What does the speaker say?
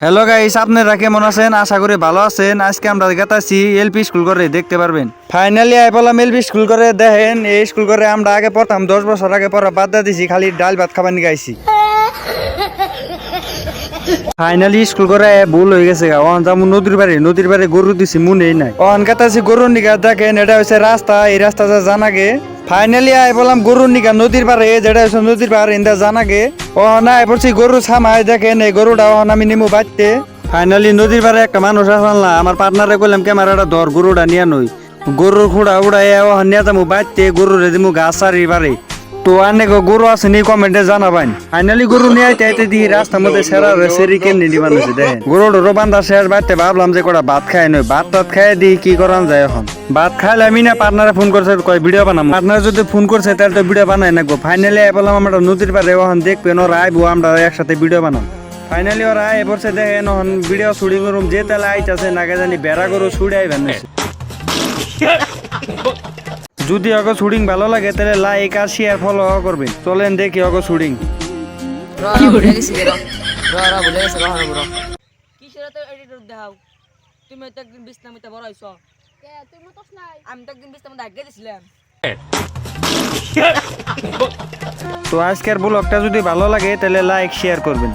Hello guys, আপনারা কেমন আছেন? আশা করি ভালো আছেন। আজকে আমরা গেতাছি এলপি স্কুল করে, দেখতে পারবেন। ফাইনালি আই বললাম এলপি স্কুল করে। দেখেন এই স্কুল করে আমরা আগে পড়তাম, 10 বছর আগে পড়া বাদ দিয়ে দিছি, খালি ডাল ভাত খাবার নিয়ে গাইছি। ফাইনালি স্কুল করে ভুল হয়ে গেছে। অন যাবো নদীর বাড়ি গরু দিছি, মনেই নাই। অন গেতাছি গরুর নিকা। দেখেন এটা হচ্ছে রাস্তা, এই রাস্তাটা জানাগে। ফাইনালি আই বললাম গরুর নিকা নদীর পারে, যেটা হচ্ছে নদীর পার ইন্দা জানাগে। ও না পড়ছি গরু ছামায়। দেখেন এই গরুটা আমি নিমু বাড়তে। ফাইনালি নদীর পারে একটা মানুষ আসলাম না, আমার পার্টনারে কইলাম ক্যামেরাটা ধর, গরুটা নিয়ে নই। গরুর খুঁড়া উড়াই নিয়ে যাবো বাড়তে, গরুরে দিমু ঘাস সারি বাড়ি। তো আনে গরু আছে নি কমেন্টে জানাবেন। ফাইনালি গরু নিয়ে আইতে দিই রাস্তার মধ্যে সেরি কেমনি নিবান হয়েছে। দেখেন গরু ডোরো বান্ধা শেষ বাড়তে ভাবলাম যে কটা ভাত খাই নয়, ভাত টাত খাই দিই, কি করান যায় এখন। ভাত খাইলে আমি না পার্টনারে ফোন করছে, কয় ভিডিও বানাম। পার্টনার যদি ফোন করছে তাহলে তো ভিডিও বানাই না গো। ফাইনালি বললাম আমরা নদীর পারে এখন দেখবেন, ওরা আইবো, আমরা একসাথে ভিডিও বানাম। ফাইনালি ওরা আই পড়ছে। দেখেন এখন ভিডিও শুটিং করুম, যে তেলে আইতাছে নাগে জানি বেড়া গরু ছুড়ে আইবেন। যদি অগো শুটিং ভালো লাগে তাহলে লাইক আর শেয়ার ফলো করবেন। চলেন দেখি অগো শুটিং। তুমি তো একদিন বিশ্রামিতে বড় হইছ। আমি তো একদিন বিশ্রামিতে আগে দিছিলাম। তো আজকের ব্লগটা যদি ভালো লাগে তাহলে লাইক শেয়ার করবেন।